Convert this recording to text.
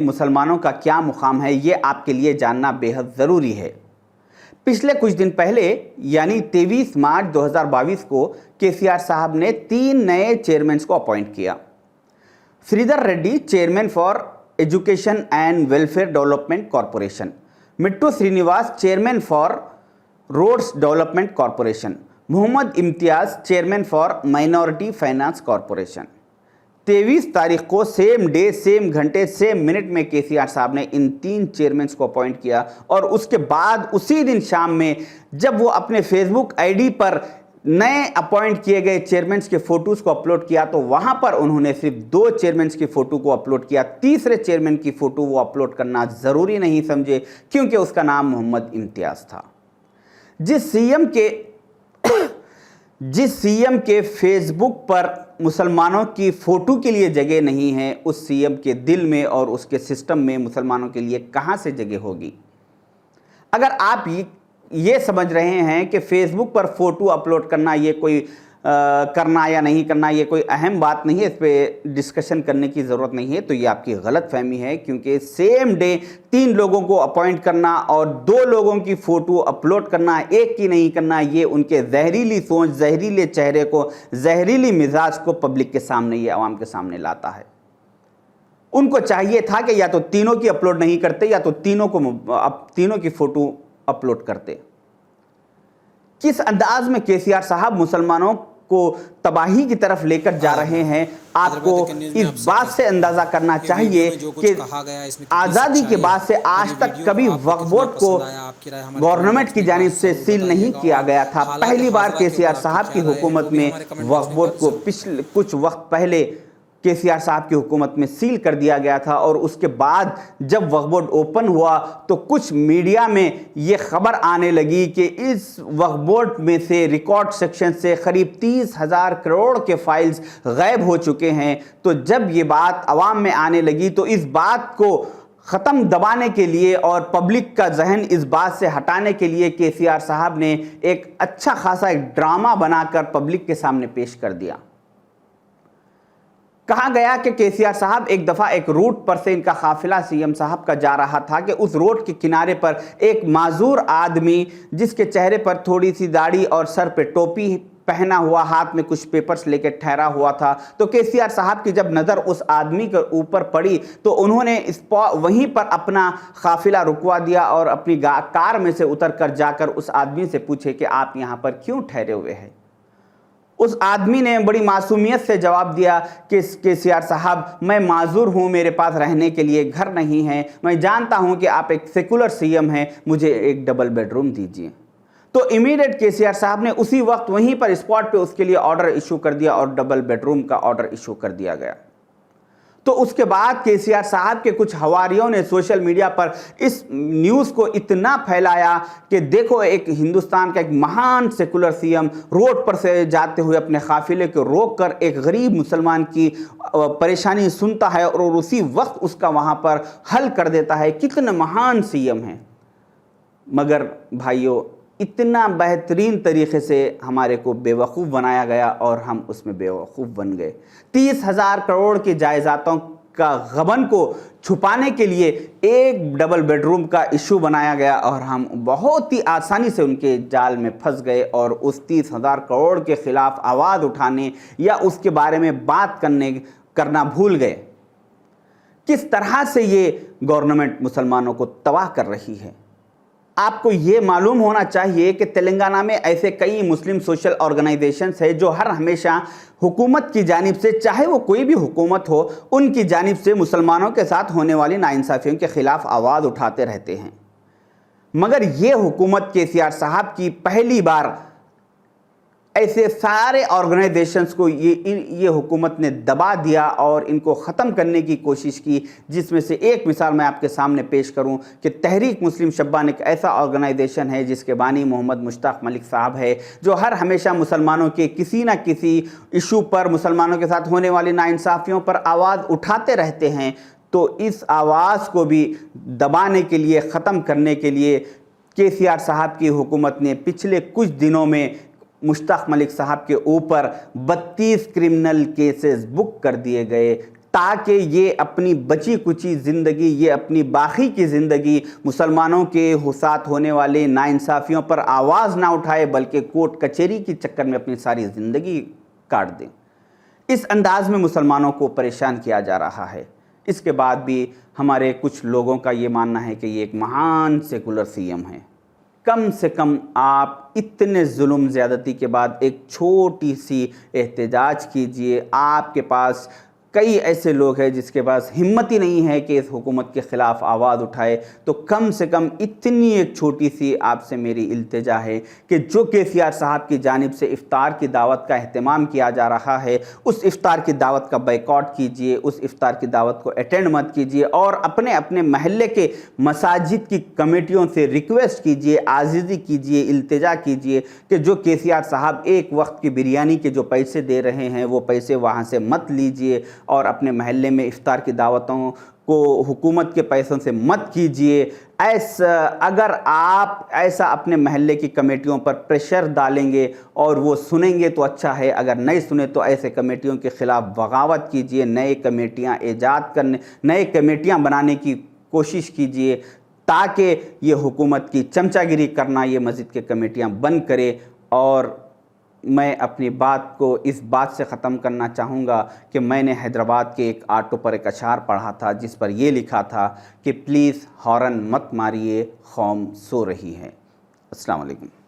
मुसलमानों का क्या मुकाम है, ये आपके लिए जानना बेहद ज़रूरी है। पिछले कुछ दिन पहले यानी 23 मार्च 2022 को केसीआर साहब ने 3 नए चेयरमैन को अपॉइंट किया। Sridhar Reddy chairman for education and welfare development corporation, Mittu Srinivas chairman for roads development corporation, Mohammed Imtiaz chairman for minority finance corporation. 23 तारीख को सेम डे सेम घंटे सेम मिनट में केसीआर साहब ने इन 3 चेयरमैन को अपॉइंट किया और उसके बाद उसी दिन शाम में जब वो अपने फेसबुक आईडी पर नए अपॉइंट किए गए चेयरमैन के फोटोज़ को अपलोड किया तो वहां पर उन्होंने सिर्फ 2 चेयरमैन की फ़ोटो को अपलोड किया। तीसरे चेयरमैन की फ़ोटो वो अपलोड करना ज़रूरी नहीं समझे क्योंकि उसका नाम मोहम्मद इम्तियाज़ था। जिस सीएम के फेसबुक पर मुसलमानों की फ़ोटो के लिए जगह नहीं है, उस सीएम के दिल में और उसके सिस्टम में मुसलमानों के लिए कहां से जगह होगी। अगर आप ये समझ रहे हैं कि फेसबुक पर फ़ोटो अपलोड करना ये कोई करना या नहीं करना ये कोई अहम बात नहीं है, इस पे डिस्कशन करने की ज़रूरत नहीं है, तो ये आपकी गलत फहमी है। क्योंकि सेम डे 3 लोगों को अपॉइंट करना और 2 लोगों की फ़ोटो अपलोड करना, एक की नहीं करना, ये उनके जहरीली सोच, जहरीले चेहरे को, जहरीली मिजाज को पब्लिक के सामने, ये आवाम के सामने लाता है। उनको चाहिए था कि या तो तीनों की अपलोड नहीं करते या तो तीनों की फ़ोटो अपलोड करते। किस अंदाज में केसीआर साहब मुसलमानों को तबाही की तरफ लेकर जा रहे हैं, आपको इस बात से अंदाजा करना चाहिए कि आज़ादी के बाद से आज तक कभी वक्फ बोर्ड को गवर्नमेंट की जानिब से सील नहीं किया गया था। पहली बार केसीआर साहब की हुकूमत में वक्फ बोर्ड को पिछले कुछ वक्त पहले केसीआर साहब की हुकूमत में सील कर दिया गया था और उसके बाद जब वक्फ बोर्ड ओपन हुआ तो कुछ मीडिया में ये खबर आने लगी कि इस वक्फ बोर्ड में से रिकॉर्ड सेक्शन से करीब 30,000 करोड़ के फाइल्स गायब हो चुके हैं। तो जब ये बात अवाम में आने लगी तो इस बात को ख़त्म दबाने के लिए और पब्लिक का जहन इस बात से हटाने के लिए केसीआर साहब ने एक अच्छा खासा एक ड्रामा बनाकर पब्लिक के सामने पेश कर दिया। कहा गया कि केसीआर साहब एक दफ़ा एक रूट पर से इनका काफिला सीएम साहब का जा रहा था कि उस रोड के किनारे पर एक माजूर आदमी जिसके चेहरे पर थोड़ी सी दाढ़ी और सर पे टोपी पहना हुआ, हाथ में कुछ पेपर्स लेकर ठहरा हुआ था। तो केसीआर साहब की जब नज़र उस आदमी के ऊपर पड़ी तो उन्होंने वहीं पर अपना काफिला रुकवा दिया और अपनी कार में से उतर कर जाकर उस आदमी से पूछे कि आप यहाँ पर क्यों ठहरे हुए हैं। उस आदमी ने बड़ी मासूमियत से जवाब दिया कि केसीआर साहब, मैं माजूर हूँ, मेरे पास रहने के लिए घर नहीं है, मैं जानता हूँ कि आप एक सेकुलर सीएम हैं, मुझे एक डबल बेडरूम दीजिए। तो इमीडिएट केसीआर साहब ने उसी वक्त वहीं पर स्पॉट पे उसके लिए ऑर्डर इशू कर दिया और डबल बेडरूम का ऑर्डर इशू कर दिया गया। तो उसके बाद केसीआर साहब के कुछ हवारियों ने सोशल मीडिया पर इस न्यूज़ को इतना फैलाया कि देखो एक हिंदुस्तान का एक महान सेकुलर सीएम रोड पर से जाते हुए अपने काफिले को रोककर एक गरीब मुसलमान की परेशानी सुनता है और उसी वक्त उसका वहाँ पर हल कर देता है। कितने महान सीएम हैं। मगर भाइयों, इतना बेहतरीन तरीके से हमारे को बेवकूफ़ बनाया गया और हम उसमें बेवकूफ़ बन गए। 30,000 करोड़ के जायदादों का गबन को छुपाने के लिए एक डबल बेडरूम का इशू बनाया गया और हम बहुत ही आसानी से उनके जाल में फंस गए और उस 30,000 करोड़ के ख़िलाफ़ आवाज़ उठाने या उसके बारे में बात करना भूल गए। किस तरह से ये गवर्नमेंट मुसलमानों को तबाह कर रही है। आपको ये मालूम होना चाहिए कि तेलंगाना में ऐसे कई मुस्लिम सोशल ऑर्गेनाइजेशंस हैं जो हर हमेशा हुकूमत की जानिब से, चाहे वो कोई भी हुकूमत हो, उनकी जानिब से मुसलमानों के साथ होने वाली नाइंसाफ़ियों के ख़िलाफ़ आवाज़ उठाते रहते हैं। मगर ये हुकूमत केसीआर साहब की पहली बार ऐसे सारे ऑर्गेनाइजेशंस को ये हुकूमत ने दबा दिया और इनको ख़त्म करने की कोशिश की। जिसमें से एक मिसाल मैं आपके सामने पेश करूं कि तहरीक मुस्लिम शब्बान एक ऐसा ऑर्गेनाइजेशन है जिसके बानी मोहम्मद मुश्ताक मलिक साहब है, जो हर हमेशा मुसलमानों के किसी न किसी इशू पर, मुसलमानों के साथ होने वाली नाइंसाफ़ियों पर आवाज़ उठाते रहते हैं। तो इस आवाज़ को भी दबाने के लिए, ख़त्म करने के लिए केसीआर साहब की हुकूमत ने पिछले कुछ दिनों में मुश्ताक मलिक साहब के ऊपर 32 क्रिमिनल केसेस बुक कर दिए गए। تاکہ یہ اپنی بچی کچی زندگی، یہ اپنی باقی کی زندگی مسلمانوں کے ساتھ ہونے والے ناانصافیوں پر آواز نہ اٹھائے، بلکہ کورٹ کچہری کی چکر میں اپنی ساری زندگی کاٹ دیں۔ اس انداز میں مسلمانوں کو پریشان کیا جا رہا ہے۔ اس کے بعد بھی ہمارے کچھ لوگوں کا یہ ماننا ہے کہ یہ ایک مہان سیکولر سی ایم ہے۔ کم سے کم آپ اتنے ظلم زیادتی کے بعد ایک چھوٹی سی احتجاج کیجئے۔ آپ کے پاس کئی ایسے لوگ ہیں جس کے پاس ہمت ہی نہیں ہے کہ اس حکومت کے خلاف آواز اٹھائے، تو کم سے کم اتنی ایک چھوٹی سی آپ سے میری التجا ہے کہ جو KCR صاحب کی جانب سے افطار کی دعوت کا اہتمام کیا جا رہا ہے، اس افطار کی دعوت کا بائیکاٹ کیجئے، اس افطار کی دعوت کو اٹینڈ مت کیجئے، اور اپنے اپنے محلے کے مساجد کی کمیٹیوں سے ریکویسٹ کیجئے، عاجزی کیجئے، التجا کیجئے کہ جو KCR صاحب ایک وقت کی بریانی کے جو پیسے دے رہے ہیں وہ پیسے وہاں سے مت لیجئے، اور اپنے محلے میں افطار کی دعوتوں کو حکومت کے پیسوں سے مت کیجئے۔ اگر آپ ایسا اپنے محلے کی کمیٹیوں پر پریشر ڈالیں گے اور وہ سنیں گے تو اچھا ہے، اگر نہیں سنیں تو ایسے کمیٹیوں کے خلاف بغاوت کیجئے، نئے کمیٹیاں بنانے کی کوشش کیجئے، تاکہ یہ حکومت کی چمچہ گیری کرنا یہ مسجد کے کمیٹیاں بند کرے۔ اور میں اپنی بات کو اس بات سے ختم کرنا چاہوں گا کہ میں نے حیدرآباد کے ایک آٹو پر ایک اشعار پڑھا تھا جس پر یہ لکھا تھا کہ پلیز ہارن مت ماریے، قوم سو رہی ہے۔ السلام علیکم۔